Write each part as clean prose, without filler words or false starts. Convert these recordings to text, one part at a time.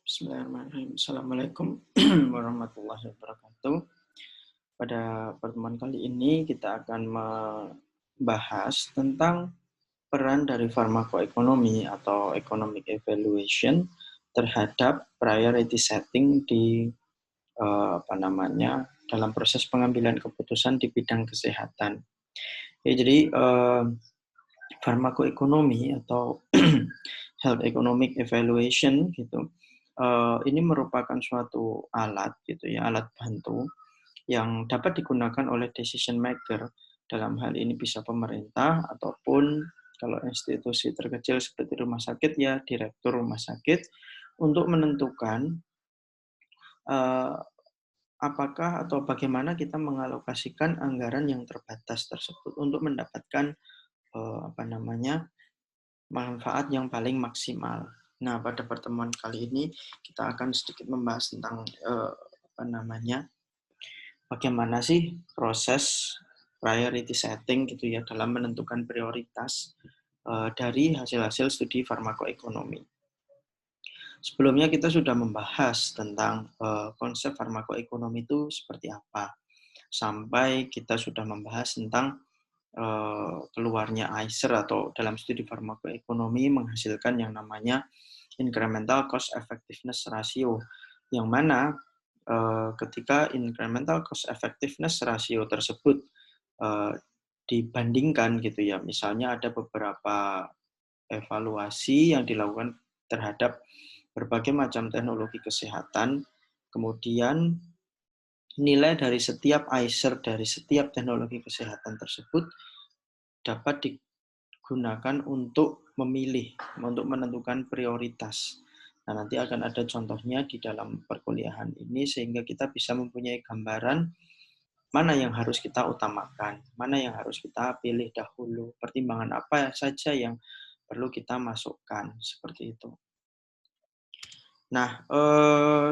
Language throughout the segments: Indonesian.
Bismillahirrahmanirrahim. Assalamualaikum warahmatullahi wabarakatuh. Pada pertemuan kali ini kita akan membahas tentang peran dari farmakoekonomi atau economic evaluation terhadap priority setting di dalam proses pengambilan keputusan di bidang kesehatan. Ya, jadi farmakoekonomi atau health economic evaluation gitu. Ini merupakan suatu alat gitu ya, alat bantu yang dapat digunakan oleh decision maker. Dalam hal ini bisa pemerintah ataupun kalau institusi terkecil seperti rumah sakit ya direktur rumah sakit untuk menentukan apakah atau bagaimana kita mengalokasikan anggaran yang terbatas tersebut untuk mendapatkan manfaat yang paling maksimal. Nah, pada pertemuan kali ini kita akan sedikit membahas tentang bagaimana sih proses priority setting gitu ya dalam menentukan prioritas dari hasil-hasil studi farmakoekonomi. Sebelumnya kita sudah membahas tentang konsep farmakoekonomi itu seperti apa. Sampai kita sudah membahas tentang keluarnya ICER atau dalam studi farmakoekonomi menghasilkan yang namanya incremental cost effectiveness ratio, yang mana ketika incremental cost effectiveness ratio tersebut dibandingkan gitu ya, misalnya ada beberapa evaluasi yang dilakukan terhadap berbagai macam teknologi kesehatan, kemudian nilai dari setiap ICER dari setiap teknologi kesehatan tersebut dapat digunakan untuk memilih, untuk menentukan prioritas. Nah, nanti akan ada contohnya di dalam perkuliahan ini sehingga kita bisa mempunyai gambaran mana yang harus kita utamakan, mana yang harus kita pilih dahulu, pertimbangan apa saja yang perlu kita masukkan, seperti itu. Nah,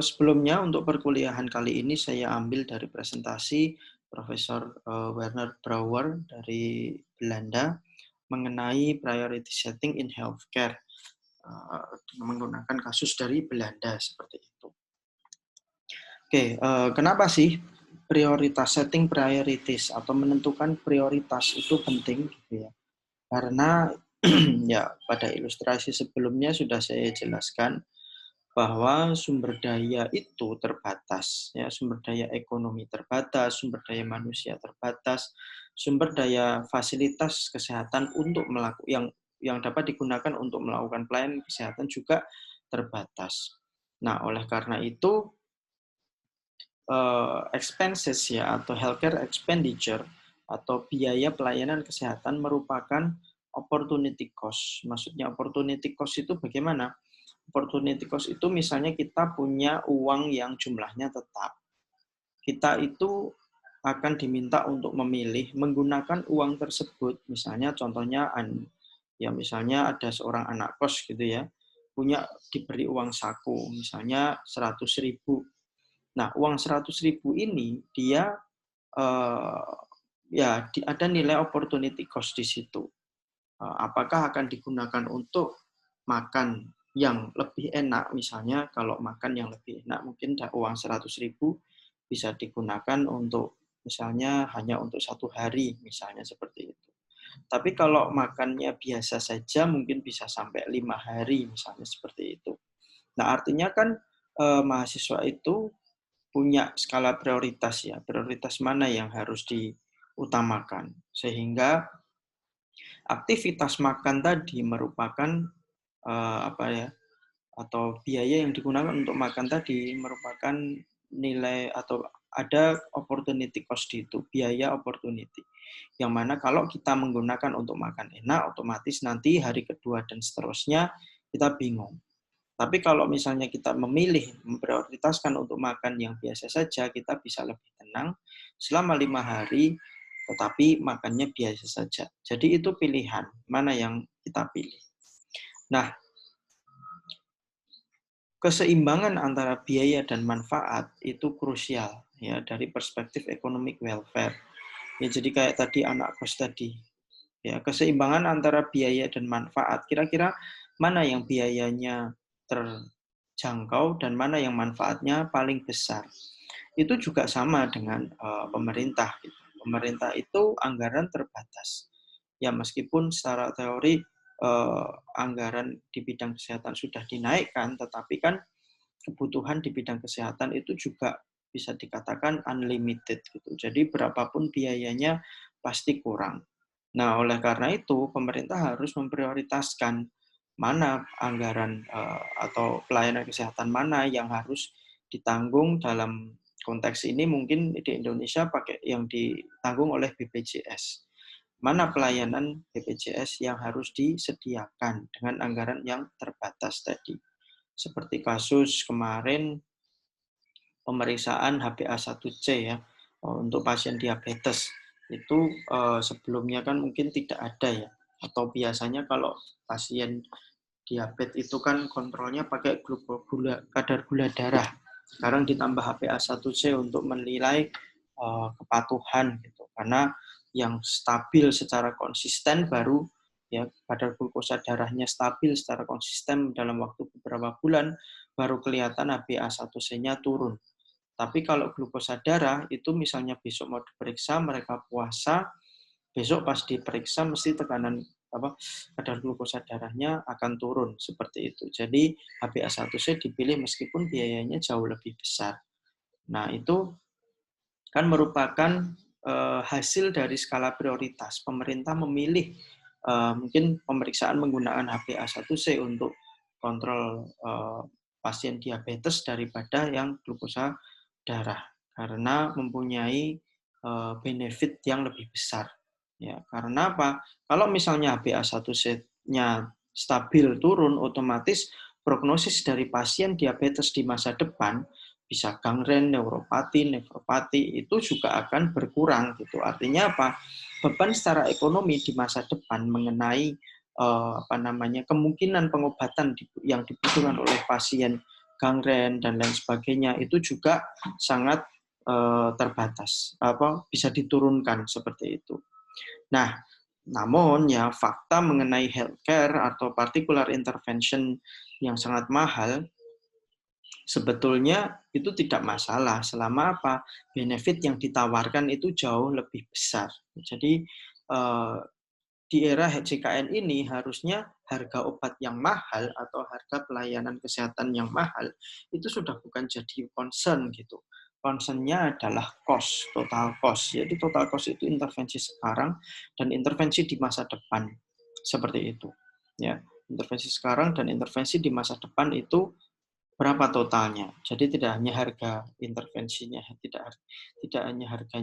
sebelumnya untuk perkuliahan kali ini saya ambil dari presentasi Profesor Werner Brouwer dari Belanda mengenai priority setting in healthcare menggunakan kasus dari Belanda seperti itu. Oke, kenapa sih setting priorities atau menentukan prioritas itu penting gitu ya? Karena ya pada ilustrasi sebelumnya sudah saya jelaskan bahwa sumber daya itu terbatas, ya sumber daya ekonomi terbatas, sumber daya manusia terbatas, sumber daya fasilitas kesehatan untuk melakukan yang dapat digunakan untuk melakukan pelayanan kesehatan juga terbatas. Nah, oleh karena itu expenses ya atau healthcare expenditure atau biaya pelayanan kesehatan merupakan opportunity cost. Maksudnya opportunity cost itu bagaimana? Opportunity cost itu misalnya kita punya uang yang jumlahnya tetap. Kita itu akan diminta untuk memilih menggunakan uang tersebut. Misalnya contohnya ya misalnya ada seorang anak kos gitu ya, diberi uang saku misalnya 100.000. Nah, uang 100.000 ini dia ada nilai opportunity cost di situ. Apakah akan digunakan untuk makan yang lebih enak, misalnya kalau makan yang lebih enak mungkin uang 100.000 bisa digunakan untuk misalnya hanya untuk 1 hari, misalnya seperti itu. Tapi kalau makannya biasa saja mungkin bisa sampai 5 hari, misalnya seperti itu. Nah, artinya kan mahasiswa itu punya skala prioritas ya, prioritas mana yang harus diutamakan. Sehingga aktivitas makan tadi merupakan atau biaya yang digunakan untuk makan tadi merupakan nilai atau ada opportunity cost itu, biaya opportunity. Yang mana kalau kita menggunakan untuk makan enak, otomatis nanti hari kedua dan seterusnya kita bingung. Tapi kalau misalnya kita memilih, memprioritaskan untuk makan yang biasa saja, kita bisa lebih tenang selama 5 hari, tetapi makannya biasa saja. Jadi itu pilihan, mana yang kita pilih. Nah, keseimbangan antara biaya dan manfaat itu krusial ya dari perspektif economic welfare. Ya, jadi kayak tadi anak kos tadi. Ya, keseimbangan antara biaya dan manfaat. Kira-kira mana yang biayanya jangkau dan mana yang manfaatnya paling besar. Itu juga sama dengan pemerintah. Gitu. Pemerintah itu anggaran terbatas. Ya meskipun secara teori anggaran di bidang kesehatan sudah dinaikkan, tetapi kan kebutuhan di bidang kesehatan itu juga bisa dikatakan unlimited gitu. Jadi berapapun biayanya pasti kurang. Nah, oleh karena itu pemerintah harus memprioritaskan mana anggaran atau pelayanan kesehatan mana yang harus ditanggung dalam konteks ini mungkin di Indonesia pakai yang ditanggung oleh BPJS. Mana pelayanan BPJS yang harus disediakan dengan anggaran yang terbatas tadi. Seperti kasus kemarin pemeriksaan HbA1c ya untuk pasien diabetes itu sebelumnya kan mungkin tidak ada ya, atau biasanya kalau pasien diabetes itu kan kontrolnya pakai kadar gula darah. Sekarang ditambah HbA1c untuk menilai kepatuhan gitu, karena yang stabil secara konsisten baru ya kadar glukosa darahnya stabil secara konsisten dalam waktu beberapa bulan baru kelihatan HbA1c-nya turun. Tapi kalau glukosa darah itu misalnya besok mau diperiksa, mereka puasa, besok pas diperiksa mesti tekanan kadar glukosa darahnya akan turun seperti itu. Jadi HbA1c dipilih meskipun biayanya jauh lebih besar. Nah, itu kan merupakan hasil dari skala prioritas. Pemerintah memilih mungkin pemeriksaan menggunakan HbA1c untuk kontrol pasien diabetes daripada yang glukosa darah karena mempunyai benefit yang lebih besar. Ya, karena apa? Kalau misalnya HbA1c-nya stabil turun, otomatis prognosis dari pasien diabetes di masa depan bisa gangren, neuropati, nefropati itu juga akan berkurang gitu. Artinya apa? Beban secara ekonomi di masa depan mengenai kemungkinan pengobatan yang dibutuhkan oleh pasien gangren dan lain sebagainya itu juga sangat terbatas, bisa diturunkan seperti itu. Nah, namun ya fakta mengenai healthcare atau particular intervention yang sangat mahal sebetulnya itu tidak masalah selama apa benefit yang ditawarkan itu jauh lebih besar. Jadi di era HCKN ini harusnya harga obat yang mahal atau harga pelayanan kesehatan yang mahal itu sudah bukan jadi concern gitu. Concernnya adalah cost, total cost. Jadi total cost itu intervensi sekarang dan intervensi di masa depan. Seperti itu. Ya, intervensi sekarang dan intervensi di masa depan itu berapa totalnya. Jadi tidak hanya harga intervensinya, tidak hanya harga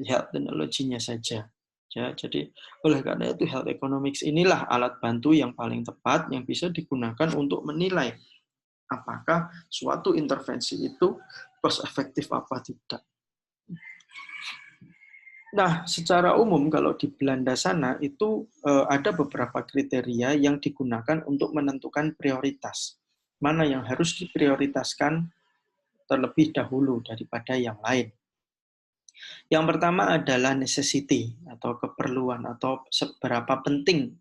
health technology-nya saja. Ya, jadi oleh karena itu health economics inilah alat bantu yang paling tepat yang bisa digunakan untuk menilai apakah suatu intervensi itu cost efektif apa tidak. Nah, secara umum kalau di Belanda sana itu ada beberapa kriteria yang digunakan untuk menentukan prioritas. Mana yang harus diprioritaskan terlebih dahulu daripada yang lain. Yang pertama adalah necessity atau keperluan atau seberapa penting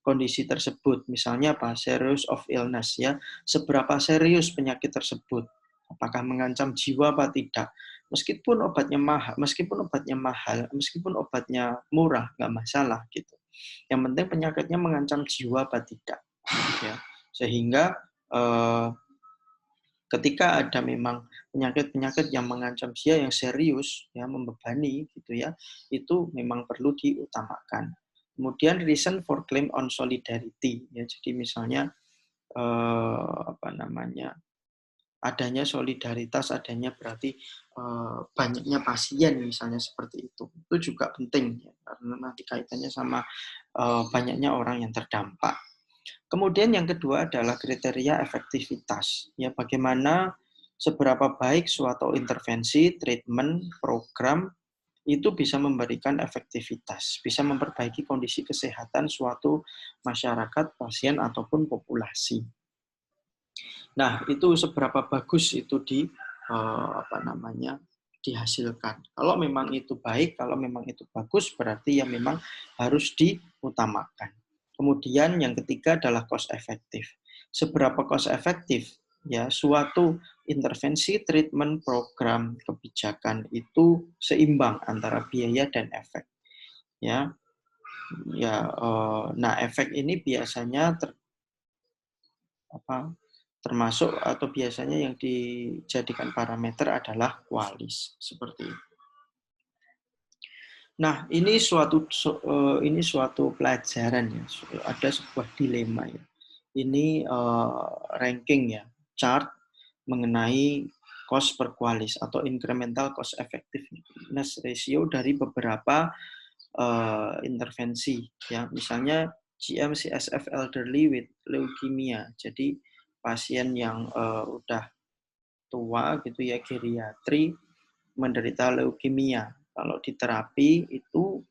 kondisi tersebut. Misalnya apa? Serious of illness ya. Seberapa serius penyakit tersebut? Apakah mengancam jiwa apa tidak? Meskipun obatnya mahal, meskipun obatnya murah, nggak masalah gitu. Yang penting penyakitnya mengancam jiwa apa tidak. Ya. Sehingga ketika ada memang penyakit-penyakit yang mengancam dia yang serius ya membebani gitu ya itu memang perlu diutamakan. Kemudian reason for claim on solidarity ya jadi misalnya adanya solidaritas adanya berarti banyaknya pasien misalnya seperti itu juga penting ya karena nanti kaitannya sama banyaknya orang yang terdampak. Kemudian yang kedua adalah kriteria efektivitas. Ya, bagaimana seberapa baik suatu intervensi, treatment, program itu bisa memberikan efektivitas, bisa memperbaiki kondisi kesehatan suatu masyarakat, pasien ataupun populasi. Nah, itu seberapa bagus itu dihasilkan. Kalau memang itu baik, kalau memang itu bagus, berarti ya memang harus diutamakan. Kemudian yang ketiga adalah cost efektif. seberapa cost efektif ya suatu intervensi, treatment, program, kebijakan itu seimbang antara biaya dan efek. Ya, nah efek ini biasanya termasuk atau biasanya yang dijadikan parameter adalah kualis seperti itu. Nah, ini suatu pelajaran ya. Ada sebuah dilema ya. Ini ranking ya, chart mengenai cost per kualis atau incremental cost effectiveness ratio dari beberapa intervensi ya. Misalnya GM-CSF elderly with leukemia. Jadi pasien yang udah tua gitu ya, geriatri menderita leukemia. Kalau di terapi itu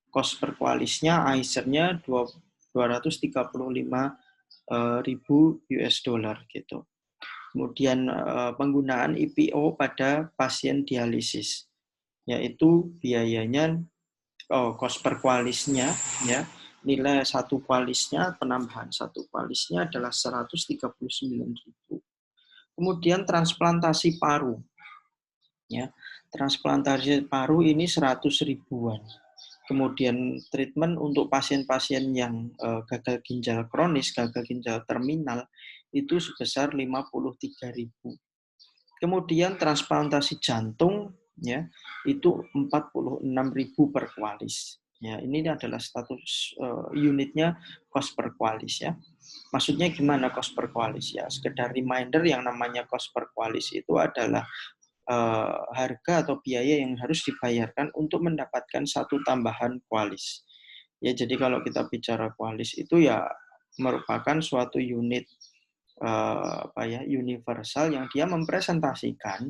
cost per kualisnya AICER-nya 235.000 US dollar gitu. Kemudian penggunaan IPO pada pasien dialisis, yaitu biayanya cost per kualisnya ya, nilai satu kualisnya, penambahan satu kualisnya adalah 139.000. Kemudian transplantasi paru ya. Transplantasi paru ini 100 ribuan. Kemudian treatment untuk pasien-pasien yang gagal ginjal kronis, gagal ginjal terminal itu sebesar 53.000. Kemudian transplantasi jantung ya itu 46.000 per kualis. Ya, ini adalah status unitnya cost per kualis ya. Maksudnya gimana cost per kualis ya? Sekedar reminder yang namanya cost per kualis itu adalah harga atau biaya yang harus dibayarkan untuk mendapatkan satu tambahan kualis. Ya, jadi kalau kita bicara kualis itu ya merupakan suatu unit universal yang dia mempresentasikan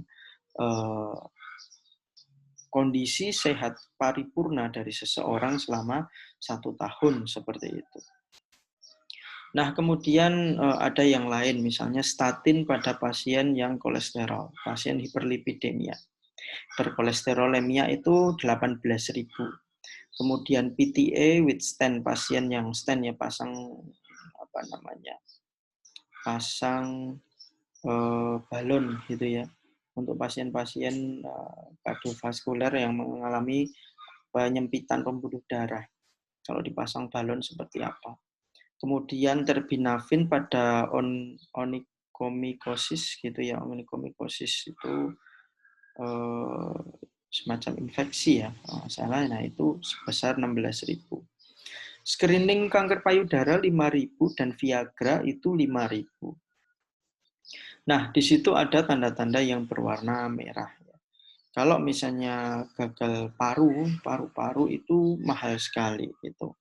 kondisi sehat paripurna dari seseorang selama 1 tahun seperti itu. Nah, kemudian ada yang lain, misalnya statin pada pasien yang kolesterol, pasien hiperlipidemia. Berkolesterolemia itu 18.000. Kemudian PTA with stent, pasien yang stent ya pasang balon gitu ya. Untuk pasien-pasien kardiovaskuler yang mengalami penyempitan pembuluh darah. Kalau dipasang balon seperti apa? Kemudian terbinafin pada onychomycosis gitu ya. Onychomycosis itu semacam infeksi ya. Salah. Nah, itu sebesar 16.000. Screening kanker payudara 5.000 dan Viagra itu 5.000. Nah, di situ ada tanda-tanda yang berwarna merah. Kalau misalnya gagal paru-paru itu mahal sekali gitu.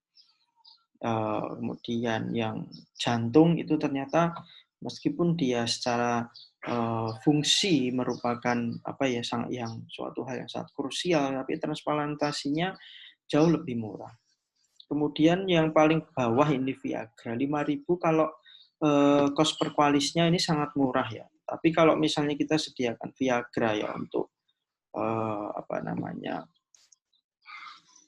Kemudian yang jantung itu ternyata meskipun dia secara fungsi merupakan suatu hal yang sangat krusial, tapi transplantasinya jauh lebih murah. Kemudian yang paling bawah ini Viagra 5.000 kalau cost per kualisnya ini sangat murah ya. Tapi kalau misalnya kita sediakan Viagra ya untuk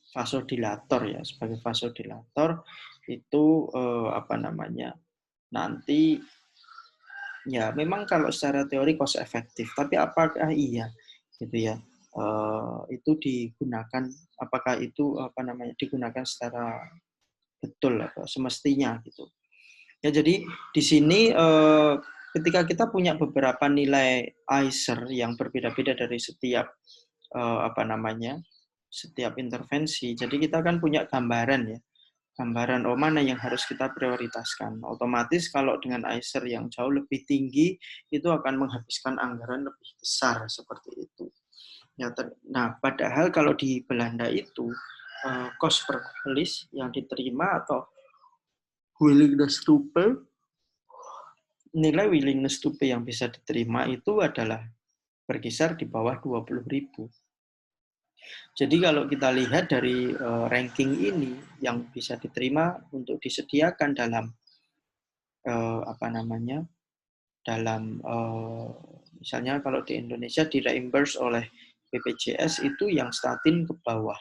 vasodilator ya, sebagai vasodilator itu nanti ya memang kalau secara teori cost efektif, tapi apakah iya gitu ya itu digunakan, apakah itu digunakan secara betul atau semestinya gitu ya. Jadi di sini ketika kita punya beberapa nilai AICER yang berbeda-beda dari setiap setiap intervensi, jadi kita kan punya gambaran ya, gambaran mana yang harus kita prioritaskan. Otomatis kalau dengan AICER yang jauh lebih tinggi, itu akan menghabiskan anggaran lebih besar seperti itu. Nah, padahal kalau di Belanda itu, cost per kualis yang diterima atau willingness to pay, nilai willingness to pay yang bisa diterima itu adalah berkisar di bawah 20.000. Jadi kalau kita lihat dari ranking ini yang bisa diterima untuk disediakan dalam misalnya kalau di Indonesia di-reimburse oleh BPJS itu yang statin ke bawah,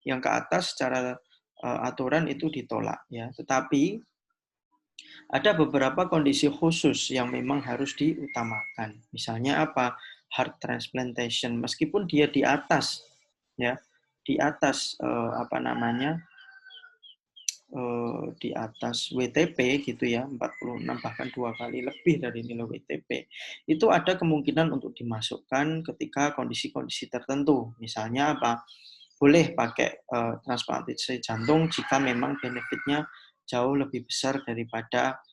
yang ke atas secara aturan itu ditolak ya. Tetapi Ada beberapa kondisi khusus yang memang harus diutamakan. Misalnya apa? Heart transplantation, meskipun dia di atas, ya, di atas apa namanya, di atas WTP gitu ya, 46 bahkan 2 kali lebih dari nilai WTP, itu ada kemungkinan untuk dimasukkan ketika kondisi-kondisi tertentu. Misalnya apa? Boleh pakai transplantasi jantung jika memang benefitnya jauh lebih besar daripada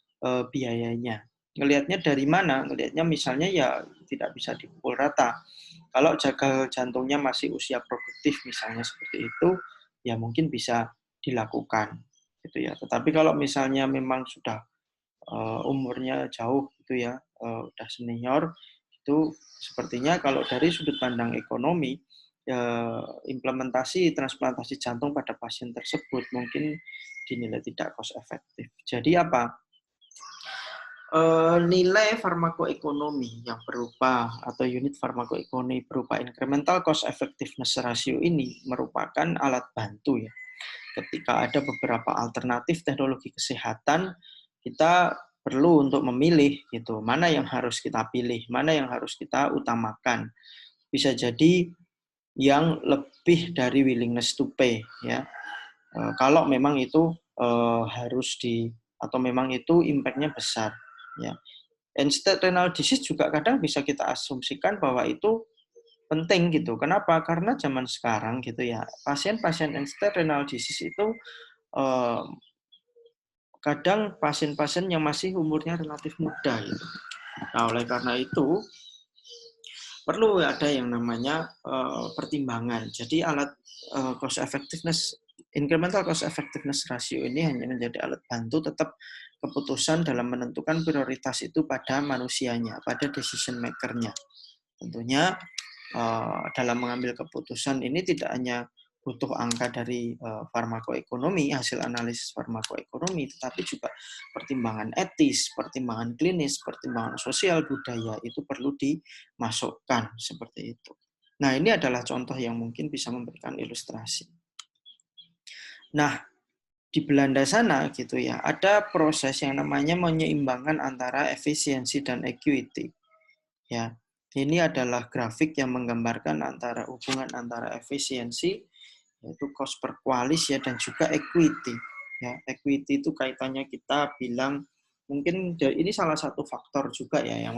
biayanya. Ngelihatnya dari mana? Ngelihatnya misalnya ya tidak bisa dipukul rata. Kalau jaga jantungnya masih usia produktif misalnya seperti itu, ya mungkin bisa dilakukan gitu ya. Tetapi kalau misalnya memang sudah umurnya jauh gitu ya, udah senior, itu sepertinya kalau dari sudut pandang ekonomi, implementasi transplantasi jantung pada pasien tersebut mungkin dinilai tidak cost efektif. Jadi apa? Nilai farmakoekonomi yang berupa atau unit farmakoekonomi berupa incremental cost effectiveness ratio ini merupakan alat bantu ya. Ketika ada beberapa alternatif teknologi kesehatan, kita perlu untuk memilih gitu, mana yang harus kita pilih, mana yang harus kita utamakan. Bisa jadi yang lebih dari willingness to pay ya. Kalau memang itu harus atau memang itu impact-nya besar ya. End-stage renal disease juga kadang bisa kita asumsikan bahwa itu penting gitu. Kenapa? Karena zaman sekarang gitu ya, pasien-pasien end-stage renal disease itu eh, kadang pasien-pasien yang masih umurnya relatif muda gitu. Nah, oleh karena itu perlu ada yang namanya pertimbangan. Jadi alat cost effectiveness incremental cost effectiveness ratio ini hanya menjadi alat bantu tetap keputusan dalam menentukan prioritas itu pada manusianya, pada decision maker-nya. Tentunya dalam mengambil keputusan ini tidak hanya butuh angka dari farmakoekonomi, hasil analisis farmakoekonomi, tetapi juga pertimbangan etis, pertimbangan klinis, pertimbangan sosial budaya itu perlu dimasukkan seperti itu. Nah, ini adalah contoh yang mungkin bisa memberikan ilustrasi. Nah, di Belanda sana gitu ya, ada proses yang namanya menyeimbangkan antara efisiensi dan equity. Ya, ini adalah grafik yang menggambarkan antara hubungan antara efisiensi yaitu cost per kualis ya dan juga equity. Ya, equity itu kaitannya kita bilang mungkin ini salah satu faktor juga ya yang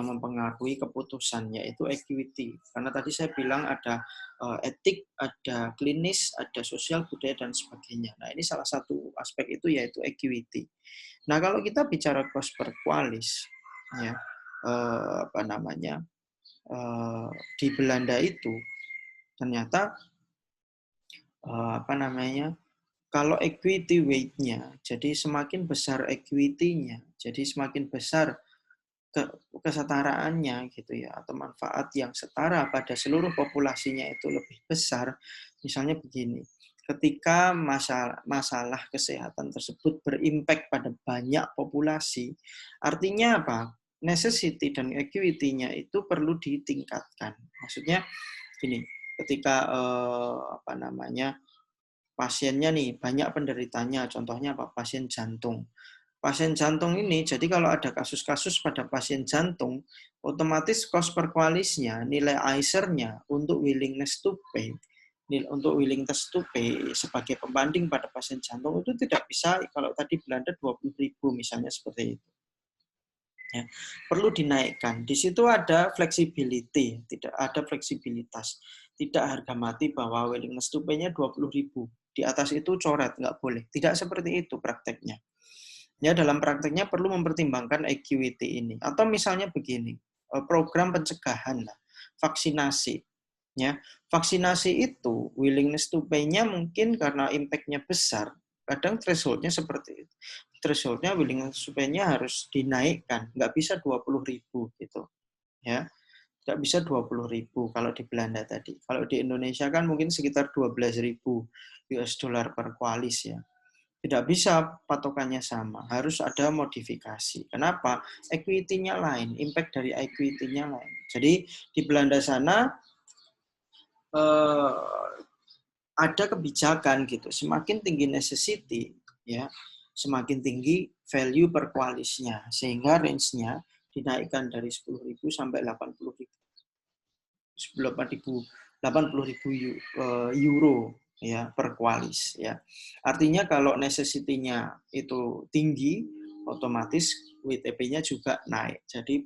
mempengaruhi keputusan yaitu equity. Karena tadi saya bilang ada etik, ada klinis, ada sosial budaya dan sebagainya. Nah, ini salah satu aspek itu yaitu equity. Nah, kalau kita bicara cost per kualis ya apa namanya di Belanda itu ternyata apa namanya kalau equity weight-nya, jadi semakin besar equity-nya, jadi semakin besar kesetaraannya gitu ya, atau manfaat yang setara pada seluruh populasinya itu lebih besar. Misalnya begini, ketika masalah kesehatan tersebut berimpact pada banyak populasi, artinya apa? Necessity dan equity-nya itu perlu ditingkatkan. Maksudnya gini, ketika apa namanya pasiennya nih banyak penderitanya, contohnya apa? Pasien jantung. Pasien jantung ini, jadi kalau ada kasus-kasus pada pasien jantung, otomatis cost per kualisnya, nilai ICER-nya untuk willingness to pay, untuk willingness to pay sebagai pembanding pada pasien jantung itu tidak bisa, kalau tadi Belanda 20.000 misalnya seperti itu. Ya, perlu dinaikkan. Di situ ada flexibility, tidak ada fleksibilitas. Tidak harga mati bahwa willingness to pay-nya 20.000. Di atas itu coret, nggak boleh. Tidak seperti itu prakteknya. Ya, dalam prakteknya perlu mempertimbangkan equity ini. Atau misalnya begini, program pencegahan, vaksinasi. Ya, vaksinasi itu willingness to pay-nya mungkin karena impact-nya besar, kadang threshold-nya seperti itu. Threshold-nya willingness to pay-nya harus dinaikkan, nggak bisa 20.000 gitu. Ya, nggak bisa 20.000 kalau di Belanda tadi. Kalau di Indonesia kan mungkin sekitar 12.000 US dollar per kualis ya. Tidak bisa patokannya sama, harus ada modifikasi. Kenapa? Equity-nya lain, impact dari equity-nya lain. Jadi di Belanda sana ada kebijakan gitu, semakin tinggi necessity ya, semakin tinggi value per kualisnya, sehingga range-nya dinaikkan dari 10.000 sampai 80.000 euro ya per kualis ya. Artinya kalau necessity-nya itu tinggi, otomatis WTP-nya juga naik. Jadi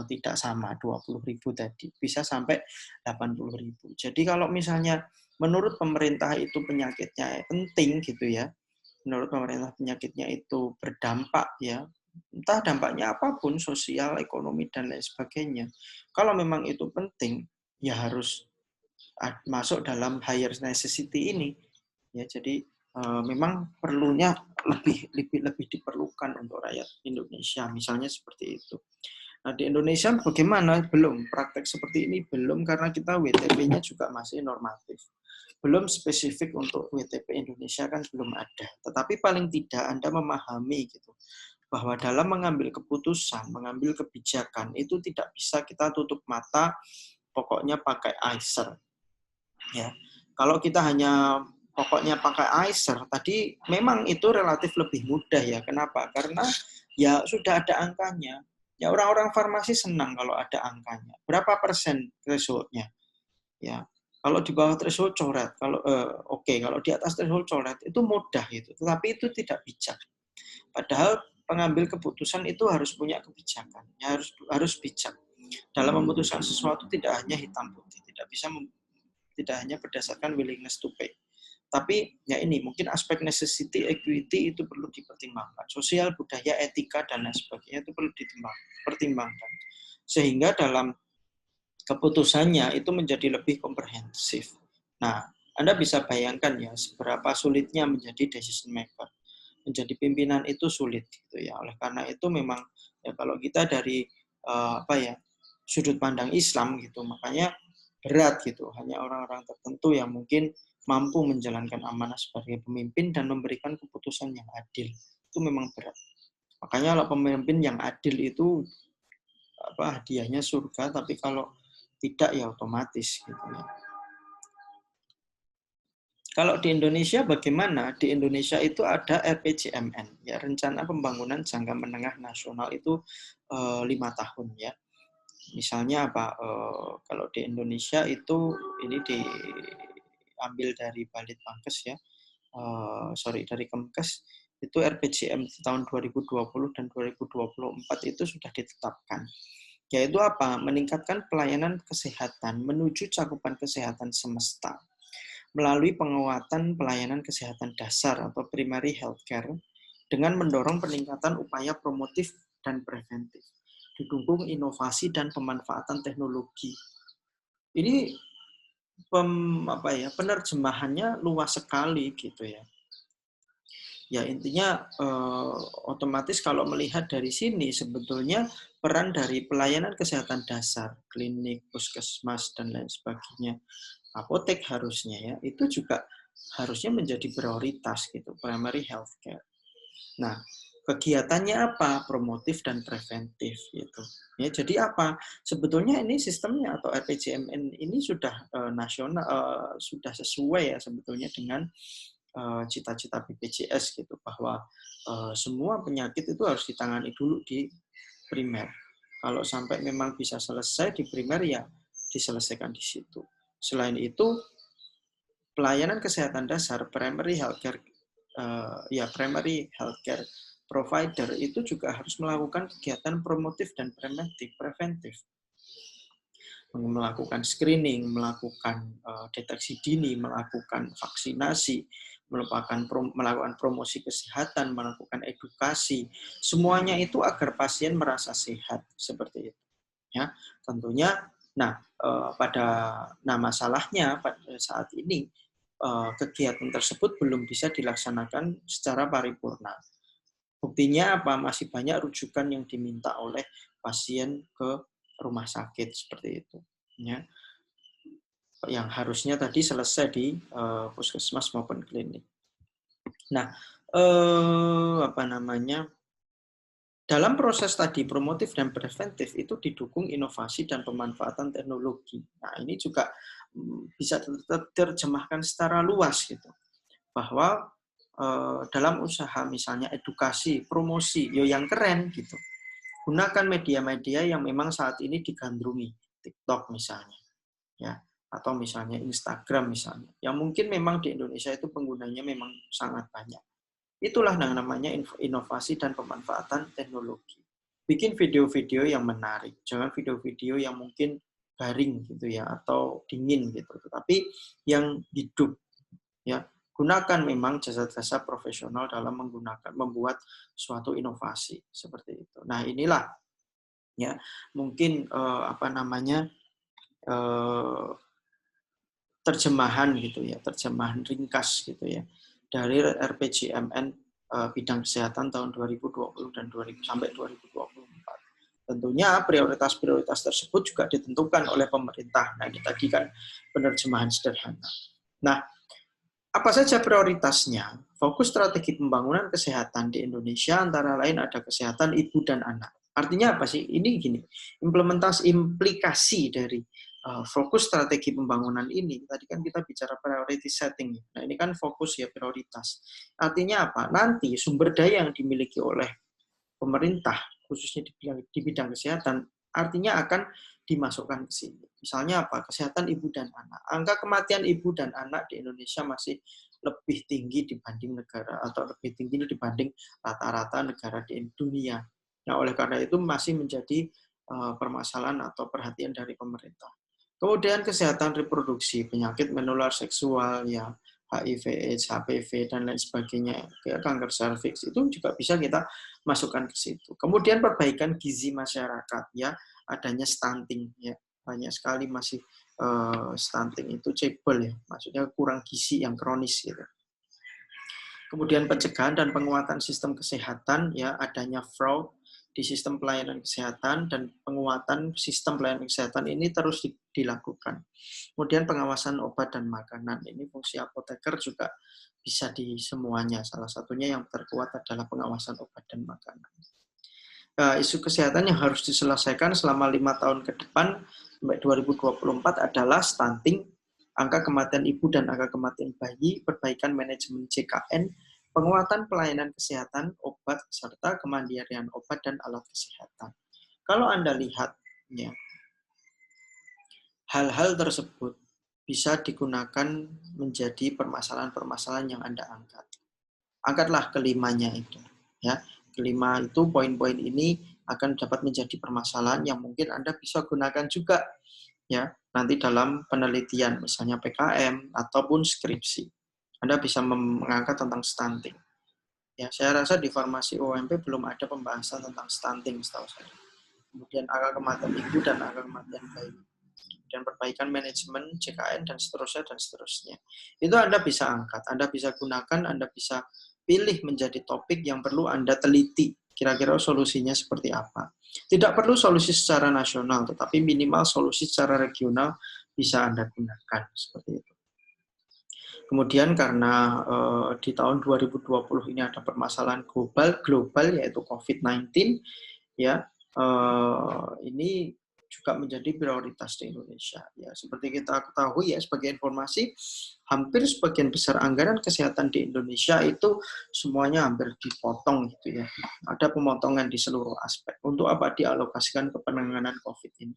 tidak sama 20.000 tadi, bisa sampai 80.000. Jadi kalau misalnya menurut pemerintah itu penyakitnya penting gitu ya. Menurut pemerintah penyakitnya itu berdampak ya, entah dampaknya apapun, sosial, ekonomi, dan lain sebagainya. Kalau memang itu penting, ya harus masuk dalam higher necessity ini. Ya, jadi memang perlunya lebih diperlukan untuk rakyat Indonesia, misalnya seperti itu. Nah, di Indonesia bagaimana? Belum. Praktek seperti ini belum, karena kita WTP-nya juga masih normatif. Belum spesifik untuk WTP Indonesia kan belum ada. Tetapi paling tidak Anda memahami gitu, bahwa dalam mengambil keputusan, mengambil kebijakan, itu tidak bisa kita tutup mata, pokoknya pakai ICER. Ya. Kalau kita hanya pokoknya pakai ICER, tadi memang itu relatif lebih mudah ya. Kenapa? Karena ya sudah ada angkanya. Ya orang-orang farmasi senang kalau ada angkanya. Berapa persen threshold-nya? Ya. Kalau di bawah threshold coret, kalau kalau di atas threshold coret itu mudah itu. Tetapi itu tidak bijak. Padahal pengambil keputusan itu harus punya kebijakan. Ya, harus bijak. Dalam memutuskan sesuatu tidak hanya hitam putih, tidak hanya berdasarkan willingness to pay. Tapi ya ini mungkin aspek necessity, equity itu perlu dipertimbangkan. Sosial, budaya, etika, dan lain sebagainya itu perlu dipertimbangkan. Sehingga dalam keputusannya itu menjadi lebih komprehensif. Nah, Anda bisa bayangkan ya seberapa sulitnya menjadi decision maker. Menjadi pimpinan itu sulit gitu ya. Oleh karena itu memang ya kalau kita dari sudut pandang Islam gitu, makanya berat gitu. Hanya orang-orang tertentu yang mungkin mampu menjalankan amanah sebagai pemimpin dan memberikan keputusan yang adil. Itu memang berat. Makanya kalau pemimpin yang adil itu hadiahnya surga, tapi kalau tidak ya otomatis gitu ya. Kalau di Indonesia bagaimana? Di Indonesia itu ada RPJMN, ya Rencana Pembangunan Jangka Menengah Nasional itu 5 tahun ya. Misalnya kalau di Indonesia itu ini diambil dari Balitbangkes ya, dari Kemkes, itu RPJM tahun 2020 dan 2024 itu sudah ditetapkan. Yaitu apa? Meningkatkan pelayanan kesehatan menuju cakupan kesehatan semesta melalui penguatan pelayanan kesehatan dasar atau primary healthcare dengan mendorong peningkatan upaya promotif dan preventif, didukung inovasi dan pemanfaatan teknologi. Ini penerjemahannya luas sekali gitu ya. Ya intinya otomatis kalau melihat dari sini sebetulnya peran dari pelayanan kesehatan dasar, klinik, puskesmas dan lain sebagainya, apotek harusnya ya, itu juga harusnya menjadi prioritas gitu, primary healthcare. Nah, kegiatannya apa? Promotif dan preventif gitu. Ya, jadi apa? Sebetulnya ini sistemnya atau RPJMN ini sudah nasional, sudah sesuai ya sebetulnya dengan cita-cita BPJS gitu, bahwa semua penyakit itu harus ditangani dulu di primer. Kalau sampai memang bisa selesai di primer ya diselesaikan di situ. Selain itu pelayanan kesehatan dasar primary healthcare provider itu juga harus melakukan kegiatan promotif dan preventif. Melakukan screening, melakukan deteksi dini, melakukan vaksinasi, melakukan promosi kesehatan, melakukan edukasi, semuanya itu agar pasien merasa sehat seperti itu. Ya, tentunya. Nah, masalahnya pada saat ini kegiatan tersebut belum bisa dilaksanakan secara paripurna. Buktinya apa? Masih banyak rujukan yang diminta oleh pasien ke rumah sakit seperti itu. Ya. Yang harusnya tadi selesai di puskesmas maupun klinik. Nah, dalam proses tadi promotif dan preventif itu didukung inovasi dan pemanfaatan teknologi. Nah, ini juga bisa diterjemahkan secara luas gitu. Bahwa dalam usaha misalnya edukasi, promosi, yo yang keren gitu. Gunakan media-media yang memang saat ini digandrungi, TikTok misalnya, ya, atau misalnya Instagram misalnya, yang mungkin memang di Indonesia itu penggunanya memang sangat banyak. Itulah yang namanya inovasi dan pemanfaatan teknologi. Bikin video-video yang menarik, jangan video-video yang mungkin garing gitu ya, atau dingin gitu, tetapi yang hidup, ya. Gunakan memang jasa-jasa profesional dalam membuat suatu inovasi seperti itu. Nah, inilah ya mungkin terjemahan gitu ya, terjemahan ringkas gitu ya dari RPJMN bidang kesehatan tahun 2020 dan 2000 sampai 2024. Tentunya prioritas-prioritas tersebut juga ditentukan oleh pemerintah. Nah, ini tadi kan penerjemahan sederhana. Nah, apa saja prioritasnya? Fokus strategi pembangunan kesehatan di Indonesia antara lain ada kesehatan ibu dan anak. Artinya apa sih? Ini gini, implikasi dari fokus strategi pembangunan ini. Tadi kan kita bicara priority setting. Nah, ini kan fokus ya prioritas. Artinya apa? Nanti sumber daya yang dimiliki oleh pemerintah, khususnya di bidang kesehatan, artinya akan dimasukkan ke sini. Misalnya apa? Kesehatan ibu dan anak. Angka kematian ibu dan anak di Indonesia masih lebih tinggi dibanding negara atau lebih tinggi dibanding rata-rata negara di dunia. Nah, oleh karena itu masih menjadi permasalahan atau perhatian dari pemerintah. Kemudian kesehatan reproduksi, penyakit menular seksual, ya HIV, AIDS, HPV, dan lain sebagainya, kanker serviks, itu juga bisa kita masukkan ke situ. Kemudian perbaikan gizi masyarakat, ya adanya stunting, ya banyak sekali masih stunting itu cebol ya, maksudnya kurang gizi yang kronis gitu. Kemudian pencegahan dan penguatan sistem kesehatan, ya adanya fraud di sistem pelayanan kesehatan dan penguatan sistem pelayanan kesehatan ini terus dilakukan. Kemudian pengawasan obat dan makanan, ini fungsi apoteker juga bisa di semuanya. Salah satunya yang terkuat adalah pengawasan obat dan makanan. Isu kesehatan yang harus diselesaikan selama 5 tahun ke depan sampai 2024 adalah stunting, angka kematian ibu dan angka kematian bayi, perbaikan manajemen JKN, penguatan pelayanan kesehatan, obat, serta kemandirian obat dan alat kesehatan. Kalau Anda lihat, ya, hal-hal tersebut bisa digunakan menjadi permasalahan-permasalahan yang Anda angkat. Angkatlah kelimanya itu, ya. Kelima itu poin-poin ini akan dapat menjadi permasalahan yang mungkin Anda bisa gunakan juga, ya, nanti dalam penelitian, misalnya PKM ataupun skripsi. Anda bisa mengangkat tentang stunting. Ya, saya rasa di farmasi UMP belum ada pembahasan tentang stunting setahu saya. Kemudian angka kematian ibu dan angka kematian bayi. Dan perbaikan manajemen JKN dan seterusnya. Itu Anda bisa angkat, Anda bisa gunakan, Anda bisa pilih menjadi topik yang perlu Anda teliti. Kira-kira solusinya seperti apa. Tidak perlu solusi secara nasional, tetapi minimal solusi secara regional bisa Anda gunakan. Seperti itu. Kemudian karena di tahun 2020 ini ada permasalahan global yaitu COVID-19, ya, ini juga menjadi prioritas di Indonesia. Ya, seperti kita ketahui ya, sebagai informasi, hampir sebagian besar anggaran kesehatan di Indonesia itu semuanya hampir dipotong gitu ya. Ada pemotongan di seluruh aspek. Untuk apa? Dialokasikan ke penanganan COVID ini.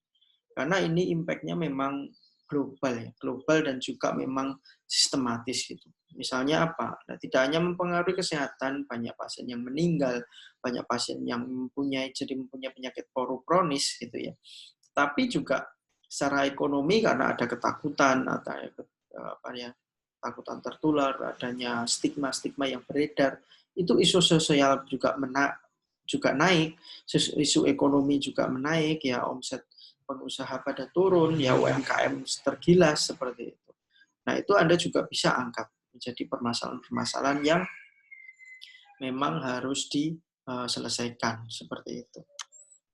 Karena ini impact-nya memang global ya, global dan juga memang sistematis gitu. Misalnya apa? Nah, tidak hanya mempengaruhi kesehatan, banyak pasien yang meninggal, banyak pasien yang mempunyai penyakit paru kronis gitu ya. Tapi juga secara ekonomi karena ada ketakutan, ketakutan tertular, adanya stigma-stigma yang beredar, itu isu sosial juga naik, isu ekonomi juga menaik, ya omset pengusaha pada turun, ya UMKM tergilas seperti itu. Nah, itu Anda juga bisa angkat menjadi permasalahan-permasalahan yang memang harus diselesaikan seperti itu.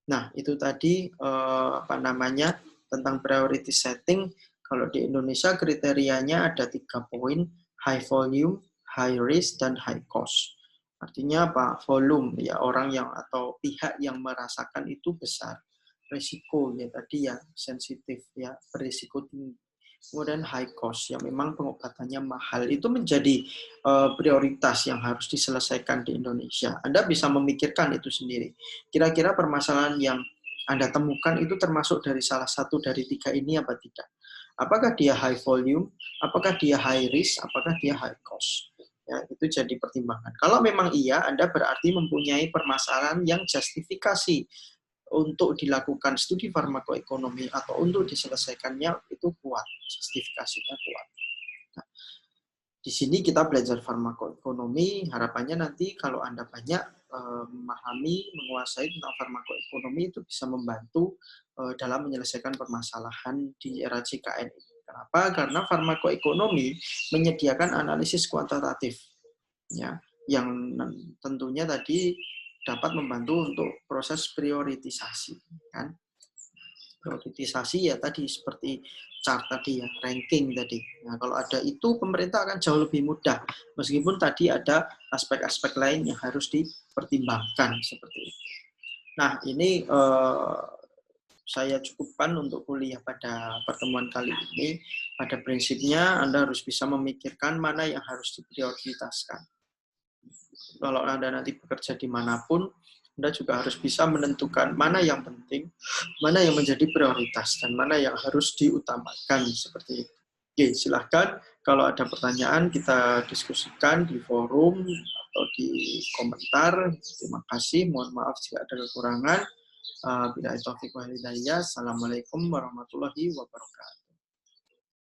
Nah, itu tadi tentang priority setting. Kalau di Indonesia kriterianya ada 3 poin, high volume, high risk, dan high cost. Artinya apa? Volume, ya orang yang atau pihak yang merasakan itu besar. Risiko, ya tadi ya sensitif, ya berisiko tinggi. kemudian high cost yang memang pengobatannya mahal. Itu menjadi prioritas yang harus diselesaikan di Indonesia. Anda bisa memikirkan itu sendiri. Kira-kira permasalahan yang Anda temukan itu termasuk dari salah satu dari tiga ini apa tidak? Apakah dia high volume, apakah dia high risk, apakah dia high cost? Ya, itu jadi pertimbangan. Kalau memang iya, Anda berarti mempunyai permasalahan yang justifikasi untuk dilakukan studi farmakoekonomi atau untuk diselesaikannya itu kuat, justifikasinya kuat. Nah, di sini kita belajar farmakoekonomi, harapannya nanti kalau Anda banyak memahami, menguasai tentang farmakoekonomi itu bisa membantu dalam menyelesaikan permasalahan di era CKN ini. Kenapa? Karena farmakoekonomi menyediakan analisis kuantitatif, ya, yang tentunya tadi dapat membantu untuk proses prioritisasi, kan? Prioritisasi ya tadi seperti chart tadi ya, ranking tadi. Nah, kalau ada itu pemerintah akan jauh lebih mudah, meskipun tadi ada aspek-aspek lain yang harus dipertimbangkan seperti itu. Nah, ini saya cukupkan untuk kuliah pada pertemuan kali ini. Pada prinsipnya Anda harus bisa memikirkan mana yang harus diprioritaskan. Kalau Anda nanti bekerja dimanapun, Anda juga harus bisa menentukan mana yang penting, mana yang menjadi prioritas, dan mana yang harus diutamakan, seperti itu. Oke, silahkan kalau ada pertanyaan kita diskusikan di forum atau di komentar. Terima kasih, mohon maaf jika ada kekurangan. Bila taufiq wal hidayah. Assalamualaikum warahmatullahi wabarakatuh.